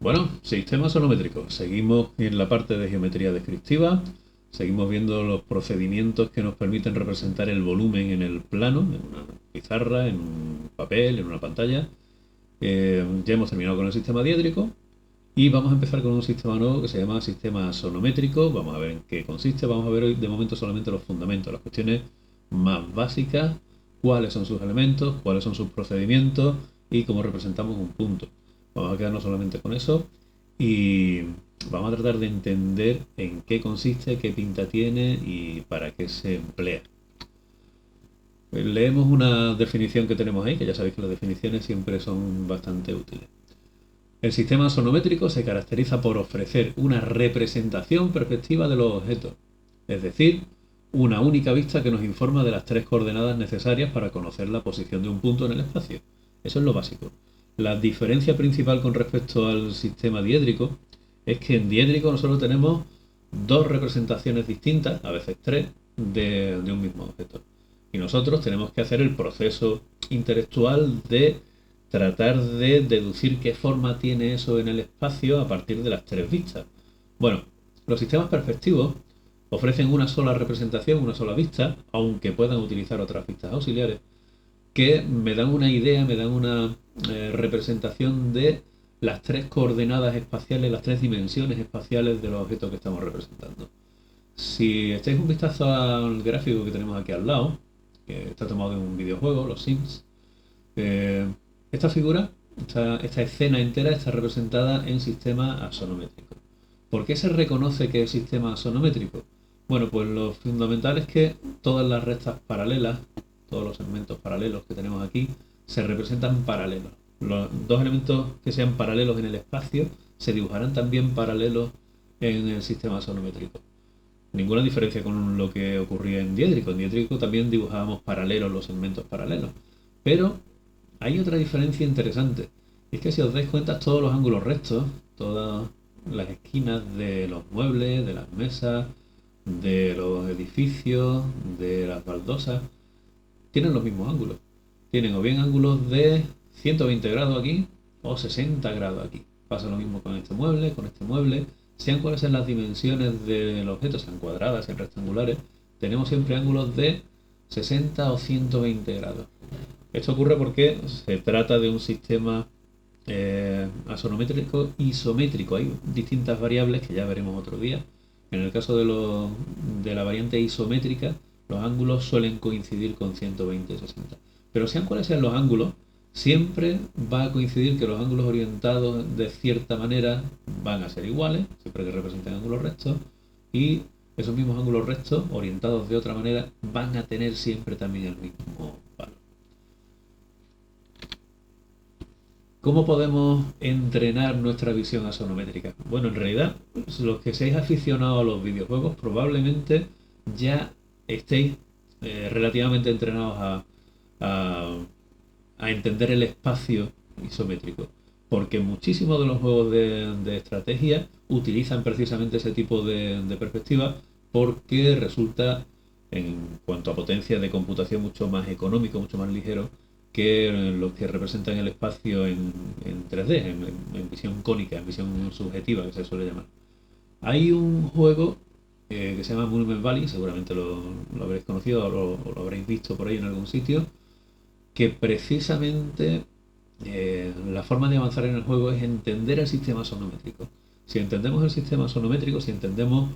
Bueno, sistema sonométrico. Seguimos en la parte de geometría descriptiva. Seguimos viendo los procedimientos que nos permiten representar el volumen en el plano, en una pizarra, en un papel, en una pantalla. Ya hemos terminado con el sistema diédrico y vamos a empezar con un sistema nuevo que se llama sistema sonométrico. Vamos a ver en qué consiste. Vamos a ver hoy de momento solamente los fundamentos, las cuestiones más básicas, cuáles son sus elementos, cuáles son sus procedimientos y cómo representamos un punto. Vamos a quedarnos solamente con eso y vamos a tratar de entender en qué consiste, qué pinta tiene y para qué se emplea. Leemos una definición que tenemos ahí, que ya sabéis que las definiciones siempre son bastante útiles. El sistema sonométrico se caracteriza por ofrecer una representación perspectiva de los objetos, es decir, una única vista que nos informa de las tres coordenadas necesarias para conocer la posición de un punto en el espacio. Eso es lo básico. La diferencia principal con respecto al sistema diédrico es que en diédrico nosotros tenemos dos representaciones distintas, a veces tres, de un mismo objeto. Y nosotros tenemos que hacer el proceso intelectual de tratar de deducir qué forma tiene eso en el espacio a partir de las tres vistas. Bueno, los sistemas perspectivos ofrecen una sola representación, una sola vista, aunque puedan utilizar otras vistas auxiliares, que me dan una idea, me dan una representación de las tres coordenadas espaciales, las tres dimensiones espaciales de los objetos que estamos representando. Si echáis un vistazo al gráfico que tenemos aquí al lado, que está tomado de un videojuego, los Sims, esta figura, esta escena entera está representada en sistema axonométrico. ¿Por qué se reconoce que es sistema axonométrico? Bueno, pues lo fundamental es que todas las rectas paralelas, todos los segmentos paralelos que tenemos aquí, se representan paralelos. Los dos elementos que sean paralelos en el espacio se dibujarán también paralelos en el sistema sonométrico. Ninguna diferencia con lo que ocurría en diédrico. En diédrico también dibujábamos paralelos, los segmentos paralelos. Pero hay otra diferencia interesante. Es que si os dais cuenta, todos los ángulos rectos, todas las esquinas de los muebles, de las mesas, de los edificios, de las baldosas, tienen los mismos ángulos. Tienen o bien ángulos de 120 grados aquí o 60 grados aquí. Pasa lo mismo con este mueble, sean cuáles sean las dimensiones del objeto, sean cuadradas, sean rectangulares, tenemos siempre ángulos de 60 o 120 grados. Esto ocurre porque se trata de un sistema axonométrico isométrico. Hay distintas variables que ya veremos otro día. En el caso de la variante isométrica, los ángulos suelen coincidir con 120 y 60. Pero sean cuáles sean los ángulos, siempre va a coincidir que los ángulos orientados de cierta manera van a ser iguales, siempre que representen ángulos rectos, y esos mismos ángulos rectos, orientados de otra manera, van a tener siempre también el mismo valor. ¿Cómo podemos entrenar nuestra visión axonométrica? Bueno, en realidad, los que seáis aficionados a los videojuegos probablemente ya estéis relativamente entrenados a entender el espacio isométrico, porque muchísimos de los juegos de estrategia utilizan precisamente ese tipo de perspectiva porque resulta, en cuanto a potencia de computación, mucho más económico, mucho más ligero que los que representan el espacio en 3D, en visión cónica, en visión subjetiva, que se suele llamar. Hay un juego que se llama Monument Valley, seguramente lo habréis conocido o lo habréis visto por ahí en algún sitio, que precisamente la forma de avanzar en el juego es entender el sistema sonométrico. Si entendemos el sistema sonométrico, si entendemos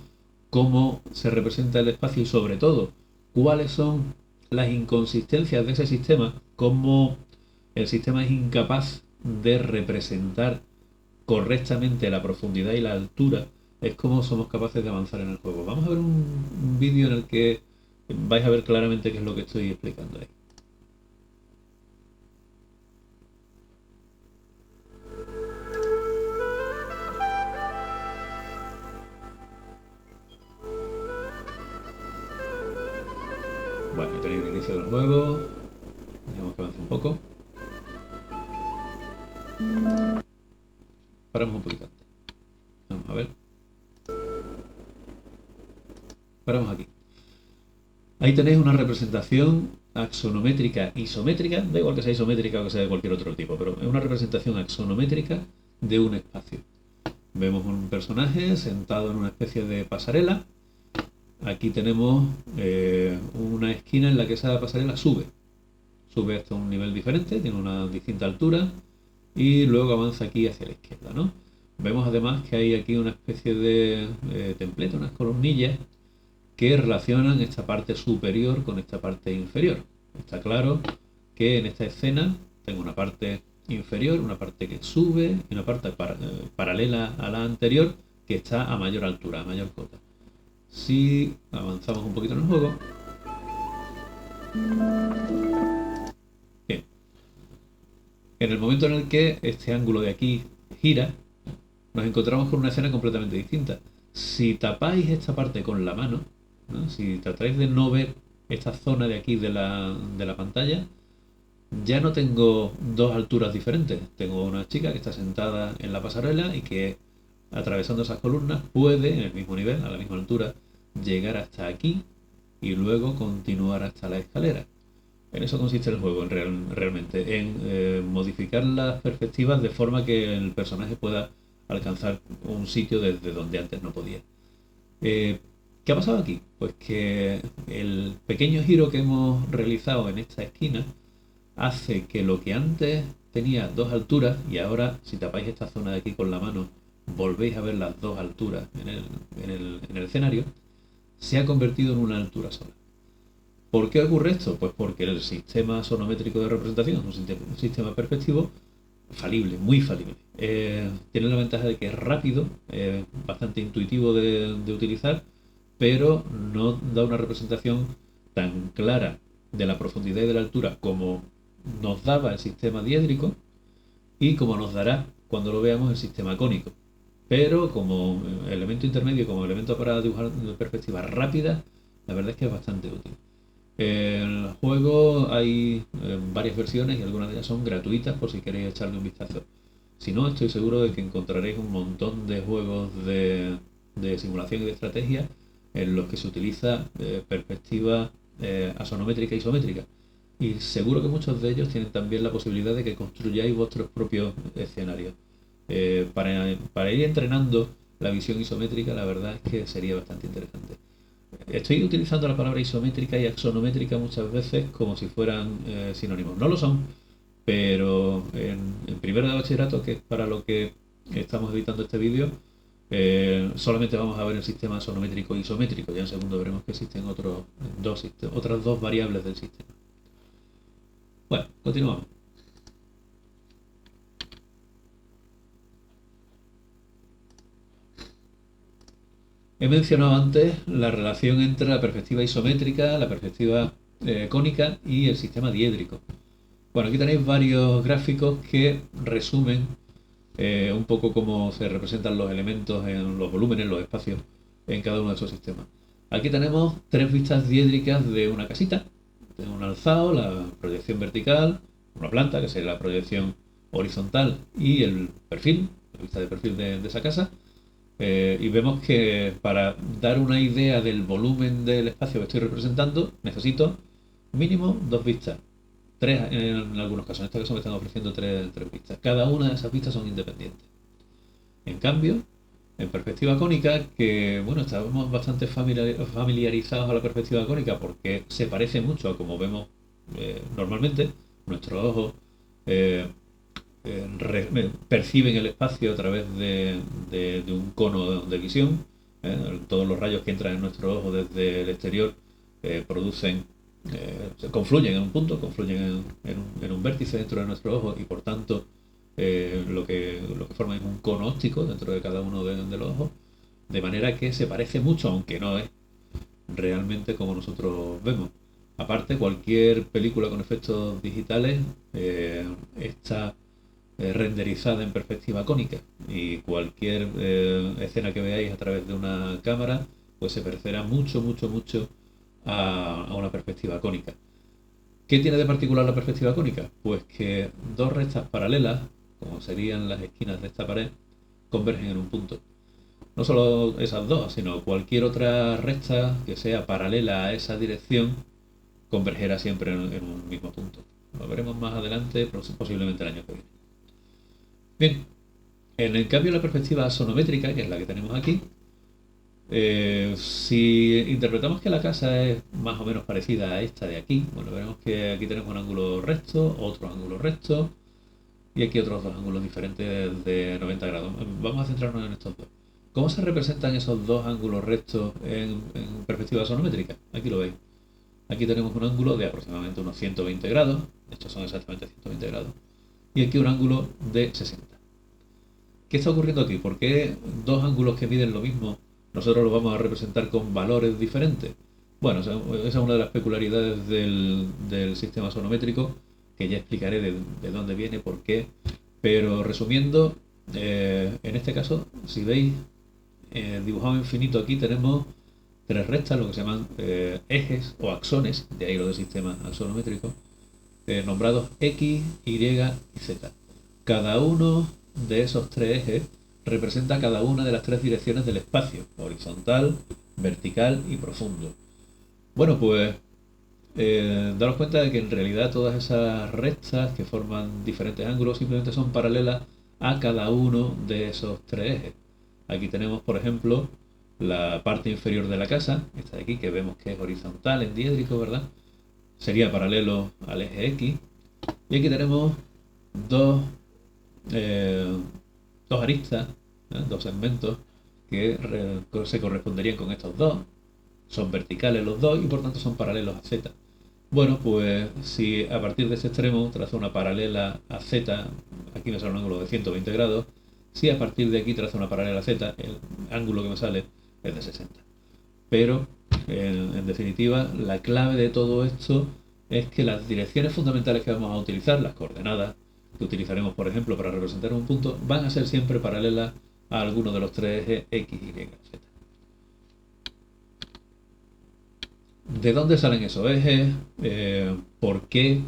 cómo se representa el espacio y sobre todo cuáles son las inconsistencias de ese sistema, cómo el sistema es incapaz de representar correctamente la profundidad y la altura, es como somos capaces de avanzar en el juego. Vamos a ver un vídeo en el que vais a ver claramente qué es lo que estoy explicando ahí. Bueno, tenéis el inicio del juego. Dejamos que avance un poco. Paramos un poquito antes. Vamos a ver. Paramos aquí. Ahí tenéis una representación axonométrica isométrica, da igual que sea isométrica o que sea de cualquier otro tipo, pero es una representación axonométrica de un espacio. Vemos un personaje sentado en una especie de pasarela. Aquí tenemos una esquina en la que esa pasarela sube hasta un nivel diferente, tiene una distinta altura y luego avanza aquí hacia la izquierda, ¿no? Vemos además que hay aquí una especie de templete, unas columnillas que relacionan esta parte superior con esta parte inferior. Está claro que en esta escena tengo una parte inferior, una parte que sube y una parte paralela a la anterior que está a mayor altura, a mayor cota. Si avanzamos un poquito en el juego, bien, en el momento en el que este ángulo de aquí gira, nos encontramos con una escena completamente distinta. Si tapáis esta parte con la mano, ¿no? Si tratáis de no ver esta zona de aquí de la pantalla, ya no tengo dos alturas diferentes. Tengo una chica que está sentada en la pasarela y que atravesando esas columnas puede, en el mismo nivel, a la misma altura, llegar hasta aquí y luego continuar hasta la escalera. En eso consiste el juego, realmente, en modificar las perspectivas de forma que el personaje pueda alcanzar un sitio desde donde antes no podía. ¿Qué ha pasado aquí? Pues que el pequeño giro que hemos realizado en esta esquina hace que lo que antes tenía dos alturas, y ahora si tapáis esta zona de aquí con la mano volvéis a ver las dos alturas en el escenario, se ha convertido en una altura sola. ¿Por qué ocurre esto? Pues porque el sistema sonométrico de representación es un sistema perspectivo falible, muy falible. Tiene la ventaja de que es rápido, bastante intuitivo de utilizar, pero no da una representación tan clara de la profundidad y de la altura como nos daba el sistema diédrico y como nos dará cuando lo veamos el sistema cónico. Pero como elemento intermedio, como elemento para dibujar perspectivas rápidas, la verdad es que es bastante útil. En el juego hay varias versiones y algunas de ellas son gratuitas por si queréis echarle un vistazo. Si no, estoy seguro de que encontraréis un montón de juegos de simulación y de estrategia en los que se utiliza perspectiva asonométrica y isométrica. Y seguro que muchos de ellos tienen también la posibilidad de que construyáis vuestros propios escenarios. Para ir entrenando la visión isométrica, la verdad es que sería bastante interesante. Estoy utilizando la palabra isométrica y axonométrica muchas veces como si fueran sinónimos. No lo son, pero en primero de bachillerato, que es para lo que estamos editando este vídeo, solamente vamos a ver el sistema sonométrico e isométrico. Ya en segundo veremos que existen otras dos variables del sistema. Bueno, continuamos. He mencionado antes la relación entre la perspectiva isométrica, la perspectiva cónica y el sistema diédrico. Bueno, aquí tenéis varios gráficos que resumen un poco cómo se representan los elementos en los volúmenes, los espacios en cada uno de esos sistemas. Aquí tenemos tres vistas diédricas de una casita, de un alzado, la proyección vertical, una planta, que sería la proyección horizontal, y el perfil, la vista de perfil de esa casa. Y vemos que para dar una idea del volumen del espacio que estoy representando, necesito mínimo dos vistas. Tres en algunos casos, en este caso me están ofreciendo tres vistas. Cada una de esas vistas son independientes. En cambio, en perspectiva cónica, que bueno, estamos bastante familiarizados a la perspectiva cónica porque se parece mucho a como vemos normalmente. Nuestros ojos perciben el espacio a través de un cono de visión. Todos los rayos que entran en nuestro ojo desde el exterior se confluyen en un punto, confluyen en un vértice dentro de nuestro ojo y por tanto lo que forma es un cono óptico dentro de cada uno de los ojos, de manera que se parece mucho, aunque no es realmente como nosotros vemos. Aparte, cualquier película con efectos digitales está renderizada en perspectiva cónica y cualquier escena que veáis a través de una cámara pues se parecerá mucho a una perspectiva cónica. ¿Qué tiene de particular la perspectiva cónica? Pues que dos rectas paralelas, como serían las esquinas de esta pared, convergen en un punto. No solo esas dos, sino cualquier otra recta que sea paralela a esa dirección convergerá siempre en un mismo punto. Lo veremos más adelante, posiblemente el año que viene. Bien, En el cambio, la perspectiva sonométrica, que es la que tenemos aquí, si interpretamos que la casa es más o menos parecida a esta de aquí, bueno, veremos que aquí tenemos un ángulo recto, otro ángulo recto y aquí otros dos ángulos diferentes de 90 grados. Vamos a centrarnos en estos dos. ¿Cómo se representan esos dos ángulos rectos en perspectiva sonométrica? Aquí lo veis. Aquí tenemos un ángulo de aproximadamente unos 120 grados, de hecho son exactamente 120 grados, y aquí un ángulo de 60. ¿Qué está ocurriendo aquí? ¿Por qué dos ángulos que miden lo mismo nosotros los vamos a representar con valores diferentes? Bueno, esa es una de las peculiaridades del sistema sonométrico, que ya explicaré de dónde viene, por qué. Pero resumiendo, en este caso, si veis, dibujado infinito aquí tenemos tres rectas, lo que se llaman ejes o axones, de ahí lo del sistema axonométrico, nombrados X, Y y Z. Cada uno de esos tres ejes representa cada una de las tres direcciones del espacio: horizontal, vertical y profundo. Bueno, pues daros cuenta de que en realidad todas esas rectas que forman diferentes ángulos simplemente son paralelas a cada uno de esos tres ejes. Aquí tenemos, por ejemplo, la parte inferior de la casa, esta de aquí, que vemos que es horizontal en diédrico, ¿verdad? Sería paralelo al eje X. Y aquí tenemos dos, eh, dos aristas, dos segmentos que se corresponderían con estos dos. Son verticales los dos y por tanto son paralelos a Z. Bueno, pues si a partir de ese extremo trazo una paralela a Z, aquí me sale un ángulo de 120 grados. Si a partir de aquí trazo una paralela a Z, el ángulo que me sale es de 60. Pero, en definitiva, la clave de todo esto es que las direcciones fundamentales que vamos a utilizar, las coordenadas que utilizaremos, por ejemplo, para representar un punto, van a ser siempre paralelas a alguno de los tres ejes X, Y, Z. ¿De dónde salen esos ejes? ¿Por qué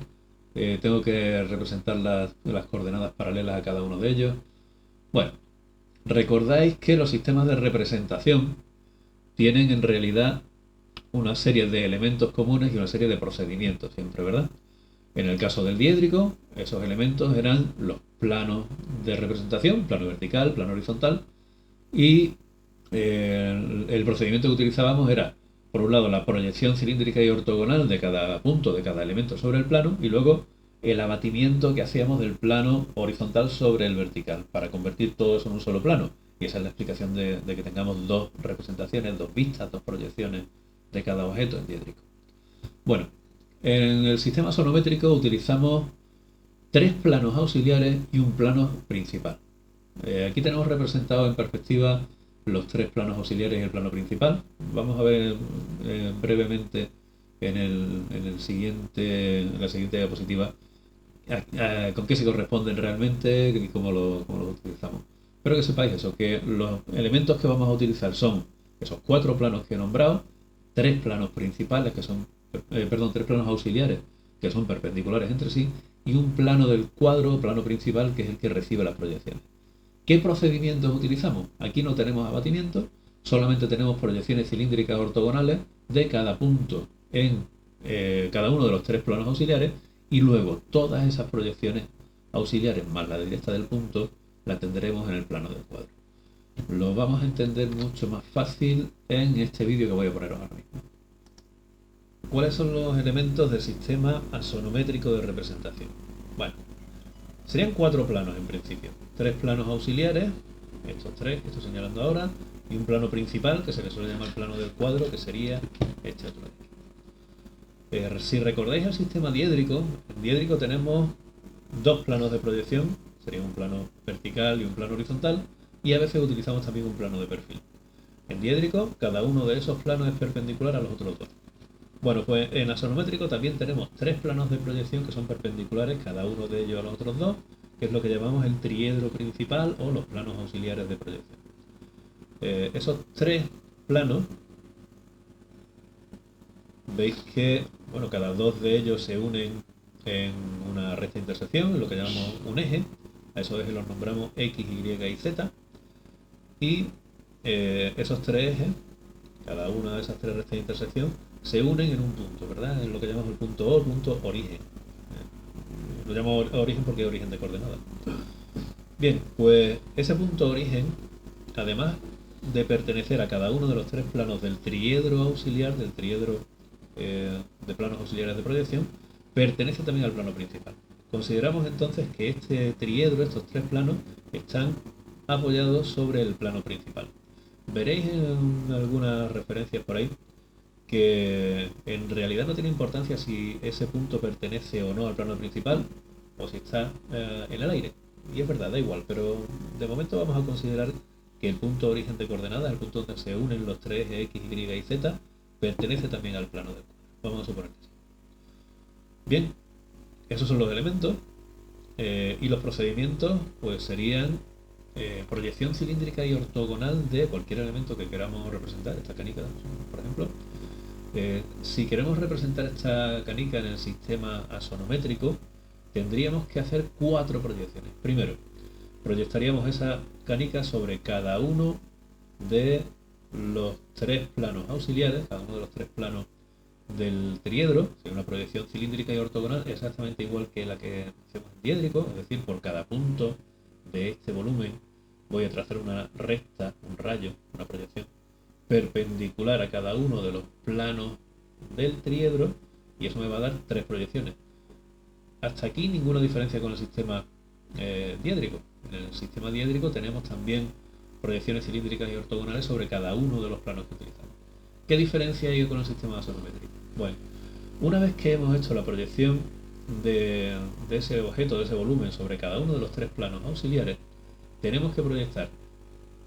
tengo que representar las coordenadas paralelas a cada uno de ellos? Bueno, recordáis que los sistemas de representación tienen en realidad una serie de elementos comunes y una serie de procedimientos siempre, ¿verdad? En el caso del diédrico, esos elementos eran los planos de representación, plano vertical, plano horizontal, y el procedimiento que utilizábamos era, por un lado, la proyección cilíndrica y ortogonal de cada punto, de cada elemento sobre el plano, y luego el abatimiento que hacíamos del plano horizontal sobre el vertical, para convertir todo eso en un solo plano. Y esa es la explicación de que tengamos dos representaciones, dos vistas, dos proyecciones de cada objeto en diédrico. Bueno, en el sistema sonométrico utilizamos tres planos auxiliares y un plano principal. Aquí tenemos representados en perspectiva los tres planos auxiliares y el plano principal. Vamos a ver brevemente en la siguiente diapositiva con qué se corresponden realmente y cómo los utilizamos. Pero que sepáis eso, que los elementos que vamos a utilizar son esos cuatro planos que he nombrado, tres planos principales que son, tres planos auxiliares que son perpendiculares entre sí, y un plano del cuadro, plano principal, que es el que recibe las proyecciones. ¿Qué procedimientos utilizamos? Aquí no tenemos abatimiento, solamente tenemos proyecciones cilíndricas ortogonales de cada punto en cada uno de los tres planos auxiliares, y luego todas esas proyecciones auxiliares más la directa del punto la tendremos en el plano del cuadro. Lo vamos a entender mucho más fácil en este vídeo que voy a poneros ahora mismo. ¿Cuáles son los elementos del sistema axonométrico de representación? Bueno, serían cuatro planos en principio. Tres planos auxiliares, estos tres que estoy señalando ahora, y un plano principal que se le suele llamar plano del cuadro, que sería este otro de aquí. Si recordáis el sistema diédrico, en diédrico tenemos dos planos de proyección, sería un plano vertical y un plano horizontal, y a veces utilizamos también un plano de perfil. En diédrico, cada uno de esos planos es perpendicular a los otros dos. Bueno, pues en axonométrico también tenemos tres planos de proyección que son perpendiculares, cada uno de ellos a los otros dos, que es lo que llamamos el triedro principal o los planos auxiliares de proyección. Esos tres planos, veis que cada dos de ellos se unen en una recta intersección, lo que llamamos un eje. A esos ejes los nombramos X, Y y Z. Y esos tres ejes, cada una de esas tres rectas de intersección, se unen en un punto, ¿verdad? En lo que llamamos el punto O, punto origen. Lo llamo origen porque es origen de coordenadas. Bien, pues ese punto origen, además de pertenecer a cada uno de los tres planos del triedro auxiliar, del triedro de planos auxiliares de proyección, pertenece también al plano principal. Consideramos entonces que este triedro, estos tres planos, están apoyados sobre el plano principal. Veréis en algunas referencias por ahí que en realidad no tiene importancia si ese punto pertenece o no al plano principal o si está en el aire. Y es verdad, da igual, pero de momento vamos a considerar que el punto origen de coordenadas, el punto donde se unen los tres X, Y y Z, pertenece también al plano del cuadro. Vamos a suponer que sí. Bien, esos son los elementos y los procedimientos pues serían proyección cilíndrica y ortogonal de cualquier elemento que queramos representar, esta canica, por ejemplo. Si queremos representar esta canica en el sistema axonométrico, tendríamos que hacer 4 proyecciones. Primero, proyectaríamos esa canica sobre cada uno de los 3 planos auxiliares, cada uno de los 3 planos del triedro, una proyección cilíndrica y ortogonal exactamente igual que la que hacemos en diédrico, es decir, por cada punto de este volumen voy a trazar una recta, un rayo, una proyección perpendicular a cada uno de los planos del triedro y eso me va a dar 3 proyecciones. Hasta aquí ninguna diferencia con el sistema diédrico. En el sistema diédrico tenemos también proyecciones cilíndricas y ortogonales sobre cada uno de los planos que utilizamos. ¿Qué diferencia hay con el sistema axonométrico? Bueno, una vez que hemos hecho la proyección de ese objeto, de ese volumen sobre cada uno de los 3 planos auxiliares, tenemos que proyectar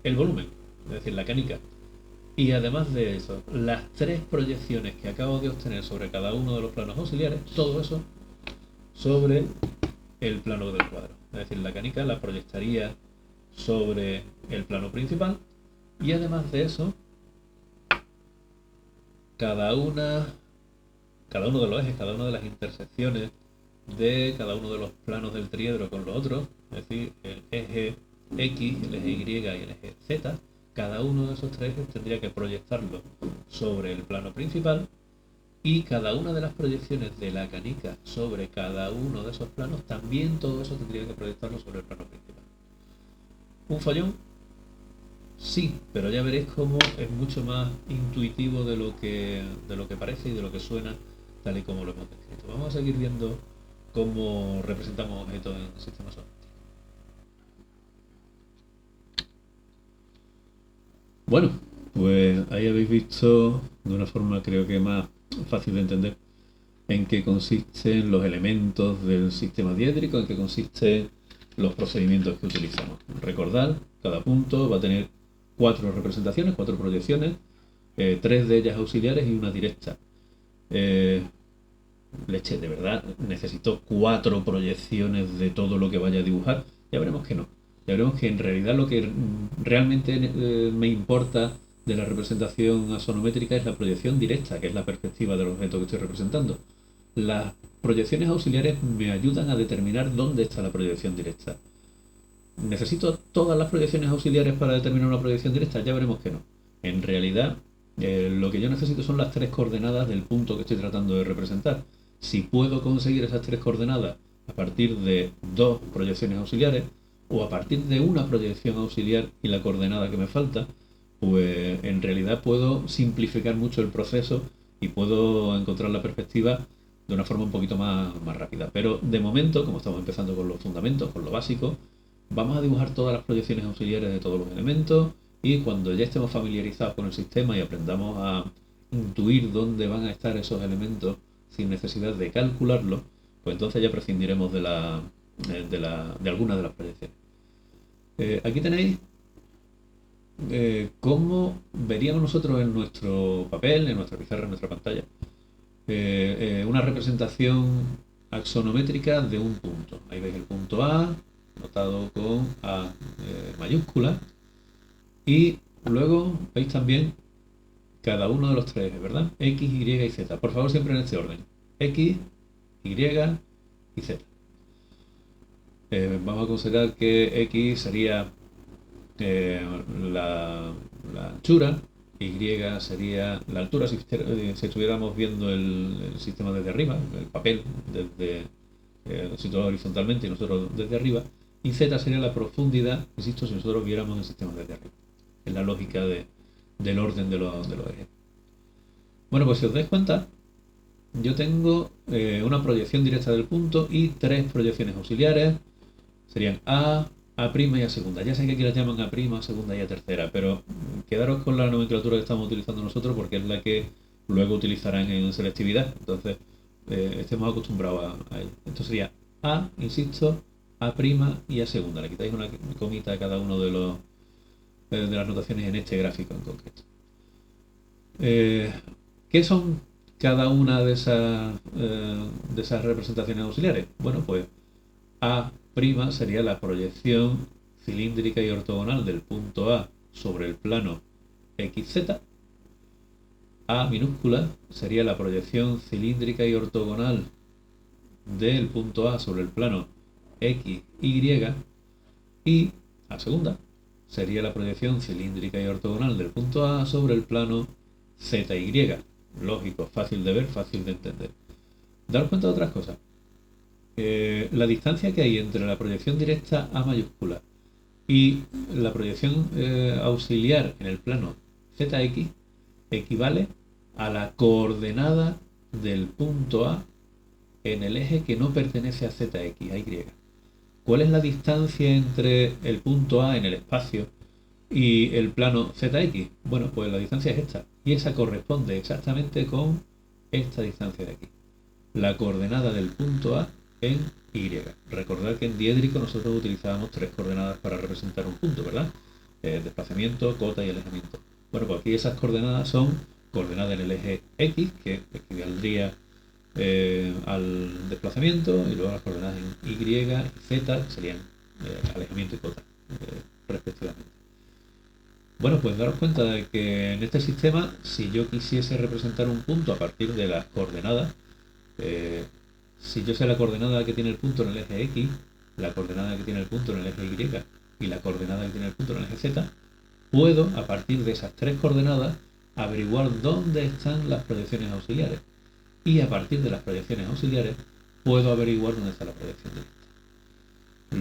el volumen, es decir, la canica, y además de eso, las 3 proyecciones que acabo de obtener sobre cada uno de los planos auxiliares, todo eso sobre el plano del cuadro. Es decir, la canica la proyectaría sobre el plano principal y además de eso, cada uno de los ejes, cada una de las intersecciones de cada uno de los planos del triedro con los otros, es decir, el eje X, el eje Y y el eje Z, cada uno de esos 3 ejes tendría que proyectarlo sobre el plano principal y cada una de las proyecciones de la canica sobre cada uno de esos planos, también todo eso tendría que proyectarlo sobre el plano principal. ¿Un follón? Sí, pero ya veréis cómo es mucho más intuitivo de lo que parece y de lo que suena tal y como lo hemos descrito. Vamos a seguir viendo cómo representamos objetos en sistemas sonométricos. Bueno, pues ahí habéis visto de una forma creo que más fácil de entender en qué consisten los elementos del sistema diédrico, en qué consisten los procedimientos que utilizamos. Recordad, cada punto va a tener 4 representaciones, 4 proyecciones, 3 de ellas auxiliares y una directa. Leche, de verdad, necesito 4 proyecciones de todo lo que vaya a dibujar. Ya veremos que no. Ya veremos que en realidad lo que realmente me importa de la representación axonométrica es la proyección directa, que es la perspectiva del objeto que estoy representando. Las proyecciones auxiliares me ayudan a determinar dónde está la proyección directa. ¿Necesito todas las proyecciones auxiliares para determinar una proyección directa? Ya veremos que no. En realidad, lo que yo necesito son las 3 coordenadas del punto que estoy tratando de representar. Si puedo conseguir esas 3 coordenadas a partir de 2 proyecciones auxiliares o a partir de una proyección auxiliar y la coordenada que me falta, pues en realidad puedo simplificar mucho el proceso y puedo encontrar la perspectiva de una forma un poquito más rápida. Pero de momento, como estamos empezando con los fundamentos, con lo básico, vamos a dibujar todas las proyecciones auxiliares de todos los elementos y cuando ya estemos familiarizados con el sistema y aprendamos a intuir dónde van a estar esos elementos sin necesidad de calcularlos, pues entonces ya prescindiremos de algunas de las proyecciones. Aquí tenéis cómo veríamos nosotros en nuestro papel, en nuestra pizarra, en nuestra pantalla, una representación axonométrica de un punto. Ahí veis el punto A, notado con A mayúscula, y luego veis también cada uno de los 3 ejes, ¿verdad? X, Y y Z. Por favor, siempre en este orden. X, Y y Z. Vamos a considerar que X sería la anchura, Y sería la altura si estuviéramos viendo el sistema desde arriba, el papel desde situado horizontalmente y nosotros desde arriba, y z sería la profundidad, insisto, si nosotros viéramos el sistema desde arriba. Es la lógica del orden de los ejes. Bueno, pues si os dais cuenta, yo tengo una proyección directa del punto y tres proyecciones auxiliares. Serían A, A' y A segunda. Ya sé que aquí las llaman A', A segunda y A tercera, pero quedaros con la nomenclatura que estamos utilizando nosotros porque es la que luego utilizarán en selectividad. Entonces, estemos acostumbrados a ello. Esto sería A, insisto, A' y A segunda. Le quitáis una comita a cada uno de las notaciones en este gráfico en concreto. ¿Qué son cada una de esas representaciones auxiliares? Bueno, pues A' sería la proyección cilíndrica y ortogonal del punto A sobre el plano XZ. A minúscula sería la proyección cilíndrica y ortogonal del punto A sobre el plano XY. Y A segunda sería la proyección cilíndrica y ortogonal del punto A sobre el plano ZY. Lógico, fácil de ver, fácil de entender. Daros cuenta de otras cosas. La distancia que hay entre la proyección directa A mayúscula y la proyección auxiliar en el plano ZX equivale a la coordenada del punto A en el eje que no pertenece a ZX, a Y. ¿Cuál es la distancia entre el punto A en el espacio y el plano ZX? Bueno, pues la distancia es esta, y esa corresponde exactamente con esta distancia de aquí. La coordenada del punto A en Y. Recordad que en diédrico nosotros utilizábamos tres coordenadas para representar un punto, ¿verdad? Desplazamiento, cota y alejamiento. Bueno, pues aquí esas coordenadas son coordenadas en el eje X, que equivaldría al desplazamiento, y luego las coordenadas en Y y Z, que serían alejamiento y cota, respectivamente. Bueno, pues daros cuenta de que en este sistema, si yo quisiese representar un punto a partir de las coordenadas, si yo sé la coordenada que tiene el punto en el eje X, la coordenada que tiene el punto en el eje Y y la coordenada que tiene el punto en el eje Z, puedo, a partir de esas tres coordenadas, averiguar dónde están las proyecciones auxiliares. Y a partir de las proyecciones auxiliares, puedo averiguar dónde está la proyección directa.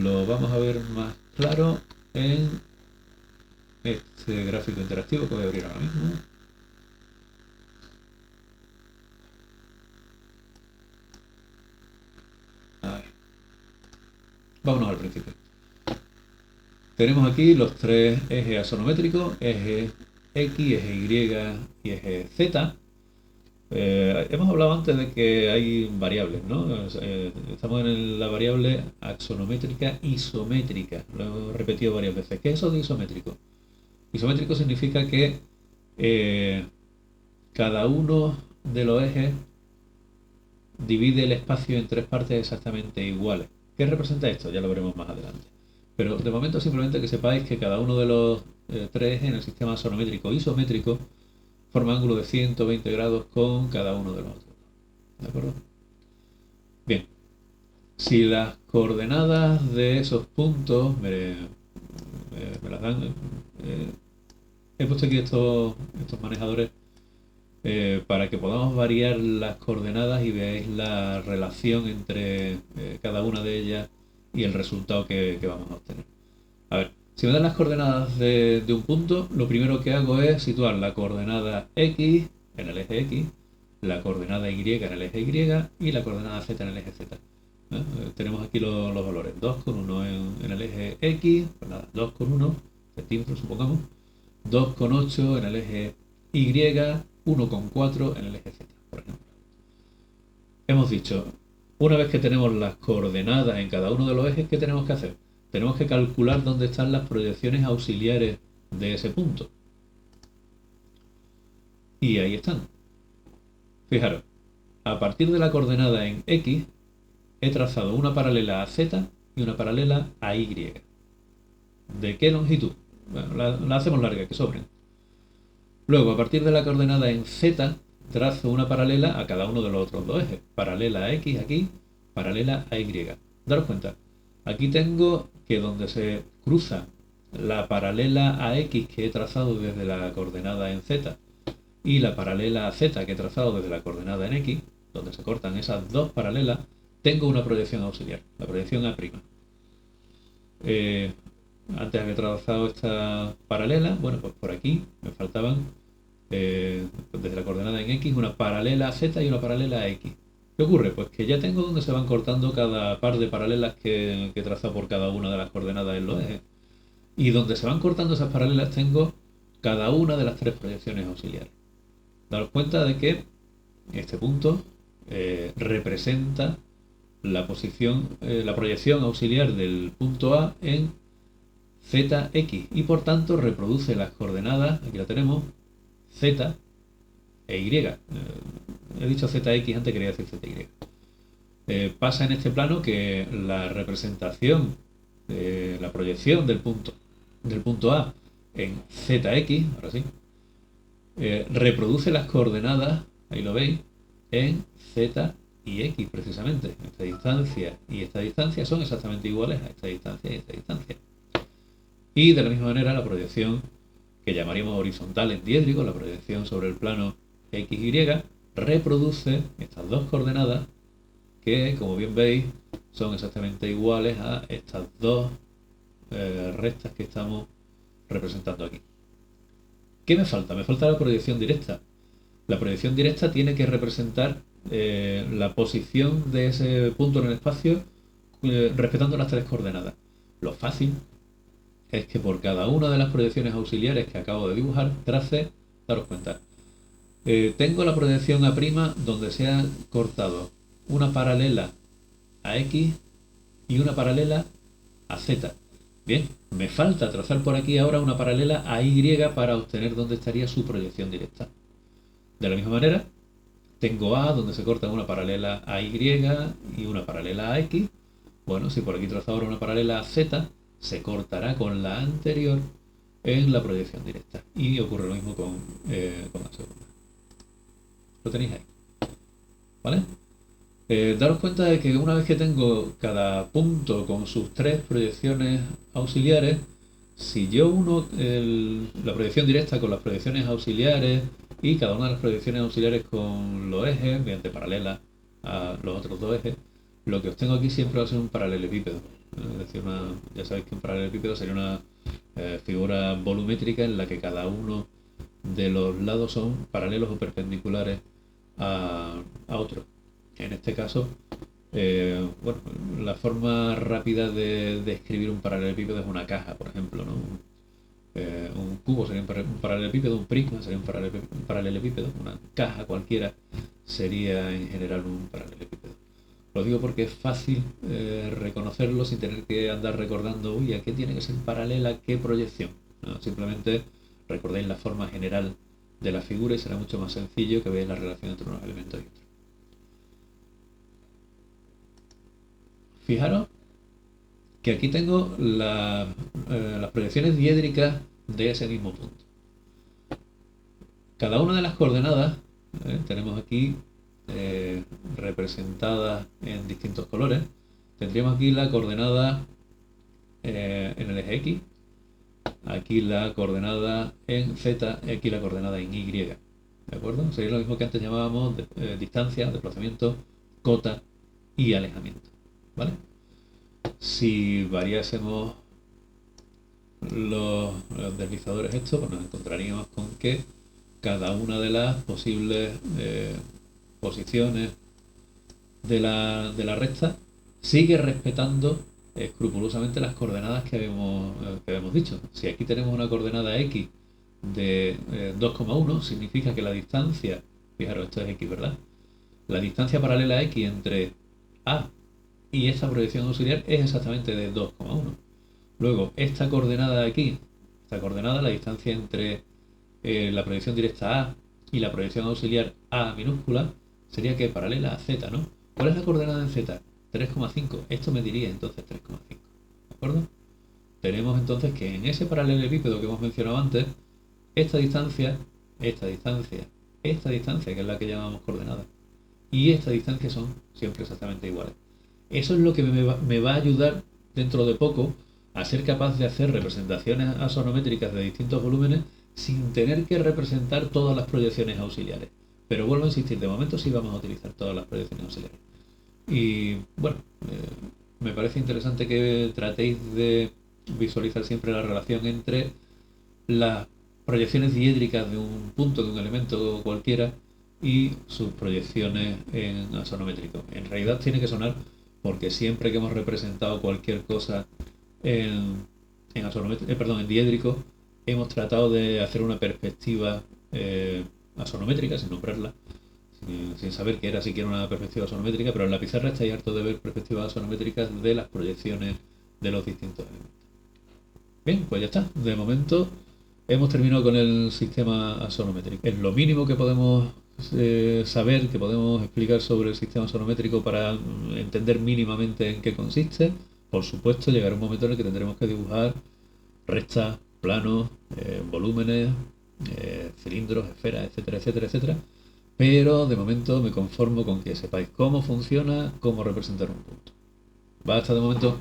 Lo vamos a ver más claro en este gráfico interactivo que voy a abrir ahora mismo. A ver. Vámonos al principio. Tenemos aquí los tres ejes axonométricos, eje X, eje Y y eje Z. Hemos hablado antes de que hay variables, ¿no? Estamos en la variable axonométrica isométrica. Lo hemos repetido varias veces. ¿Qué es eso de isométrico? Isométrico significa que cada uno de los ejes divide el espacio en tres partes exactamente iguales. ¿Qué representa esto? Ya lo veremos más adelante. Pero de momento simplemente que sepáis que cada uno de los tres ejes en el sistema axonométrico isométrico forma ángulo de 120 grados con cada uno de los otros. ¿De acuerdo? Bien. Si las coordenadas de esos puntos me las dan... he puesto aquí estos manejadores para que podamos variar las coordenadas y veáis la relación entre cada una de ellas y el resultado que vamos a obtener. A ver, si me dan las coordenadas de un punto, lo primero que hago es situar la coordenada X en el eje X, la coordenada Y en el eje Y y la coordenada Z en el eje Z. Tenemos aquí los valores, 2,1 en el eje X, pues nada, 2,1 centímetros supongamos, 2,8 en el eje Y, 1,4 en el eje Z, por ejemplo. Hemos dicho, una vez que tenemos las coordenadas en cada uno de los ejes, ¿qué tenemos que hacer? Tenemos que calcular dónde están las proyecciones auxiliares de ese punto. Y ahí están. Fijaros, a partir de la coordenada en X, he trazado una paralela a Z y una paralela a Y. ¿De qué longitud? Bueno, la hacemos larga, que sobren. Luego, a partir de la coordenada en Z, trazo una paralela a cada uno de los otros dos ejes. Paralela a X aquí, paralela a Y. Daros cuenta, aquí tengo que donde se cruza la paralela a X que he trazado desde la coordenada en Z y la paralela a Z que he trazado desde la coordenada en X, donde se cortan esas dos paralelas, tengo una proyección auxiliar, la proyección A'. Antes había trazado esta paralela, bueno, pues por aquí me faltaban, desde la coordenada en X, una paralela a Z y una paralela a X. ¿Qué ocurre? Pues que ya tengo donde se van cortando cada par de paralelas que he trazado por cada una de las coordenadas en los ejes. Y donde se van cortando esas paralelas tengo cada una de las tres proyecciones auxiliares. Daros cuenta de que este punto representa la posición, la proyección auxiliar del punto A en ZX y por tanto reproduce las coordenadas, aquí la tenemos, Z e Y. He dicho ZX, antes quería decir ZY. Pasa en este plano que la representación, la proyección del punto A en ZX, ahora sí, reproduce las coordenadas, ahí lo veis, en Z y X precisamente. Esta distancia y esta distancia son exactamente iguales a esta distancia y esta distancia. Y de la misma manera la proyección que llamaríamos horizontal en diédrico, la proyección sobre el plano XY, reproduce estas dos coordenadas que, como bien veis, son exactamente iguales a estas dos rectas que estamos representando aquí. ¿Qué me falta? Me falta la proyección directa. La proyección directa tiene que representar la posición de ese punto en el espacio respetando las tres coordenadas. Lo fácil es que por cada una de las proyecciones auxiliares que acabo de dibujar, trace, daros cuenta, tengo la proyección A' donde se ha cortado una paralela a X y una paralela a Z. Bien, me falta trazar por aquí ahora una paralela a Y para obtener dónde estaría su proyección directa. De la misma manera, tengo A donde se corta una paralela a Y y una paralela a X. Bueno, si por aquí trazo ahora una paralela a Z, se cortará con la anterior en la proyección directa. Y ocurre lo mismo con la segunda. Lo tenéis ahí. ¿Vale? Daros cuenta de que una vez que tengo cada punto con sus tres proyecciones auxiliares, si yo uno la proyección directa con las proyecciones auxiliares y cada una de las proyecciones auxiliares con los ejes, mediante paralela a los otros dos ejes, lo que obtengo aquí siempre va a ser un paralelepípedo. Es decir, ya sabéis que un paralelepípedo sería una figura volumétrica en la que cada uno de los lados son paralelos o perpendiculares a otro. En este caso, bueno, la forma rápida de escribir un paralelepípedo es una caja, por ejemplo, ¿no? Un cubo sería un paralelepípedo, un prisma sería un paralelepípedo, una caja cualquiera sería en general un paralelepípedo. Lo digo porque es fácil reconocerlo sin tener que andar recordando, uy, ¿a qué tiene que ser paralela qué proyección? ¿No? Simplemente recordéis la forma general de la figura y será mucho más sencillo que veáis la relación entre unos elementos y otros. Fijaros que aquí tengo las proyecciones diédricas de ese mismo punto. Cada una de las coordenadas tenemos aquí representadas en distintos colores. Tendríamos aquí la coordenada en el eje X, aquí la coordenada en Z y aquí la coordenada en Y. ¿De acuerdo? Sería lo mismo que antes llamábamos distancia, desplazamiento, cota y alejamiento. ¿Vale? Si variásemos los deslizadores estos, pues nos encontraríamos con que cada una de las posibles posiciones de la recta sigue respetando escrupulosamente las coordenadas que habíamos dicho. Si aquí tenemos una coordenada X de 2,1, significa que la distancia, fijaros, esto es X, ¿verdad? La distancia paralela a X entre A y esta proyección auxiliar es exactamente de 2,1. Luego, esta coordenada de aquí, esta coordenada, la distancia entre la proyección directa A y la proyección auxiliar A minúscula, sería que paralela a Z, ¿no? ¿Cuál es la coordenada en Z? 3,5. Esto me diría entonces 3,5. ¿De acuerdo? Tenemos entonces que en ese paralelepípedo que hemos mencionado antes, esta distancia, esta distancia, esta distancia, que es la que llamamos coordenada, y esta distancia son siempre exactamente iguales. Eso es lo que me va a ayudar dentro de poco a ser capaz de hacer representaciones axonométricas de distintos volúmenes sin tener que representar todas las proyecciones auxiliares. Pero vuelvo a insistir, de momento sí vamos a utilizar todas las proyecciones auxiliares. Y bueno, me parece interesante que tratéis de visualizar siempre la relación entre las proyecciones diédricas de un punto, de un elemento cualquiera, y sus proyecciones en axonométrico. En realidad tiene que sonar porque siempre que hemos representado cualquier cosa en diédrico, hemos tratado de hacer una perspectiva axonométrica, sin nombrarla, sin saber que era siquiera una perspectiva axonométrica, pero en la pizarra estáis harto de ver perspectivas axonométricas de las proyecciones de los distintos elementos. Bien, pues ya está. De momento hemos terminado con el sistema axonométrico. Es lo mínimo que podemos saber, que podemos explicar sobre el sistema axonométrico para entender mínimamente en qué consiste. Por supuesto, llegará un momento en el que tendremos que dibujar rectas, planos, volúmenes, cilindros, esferas, etcétera, etcétera, etcétera. Pero de momento me conformo con que sepáis cómo funciona, cómo representar un punto. Basta de momento.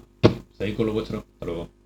Seguid con lo vuestro. Hasta luego.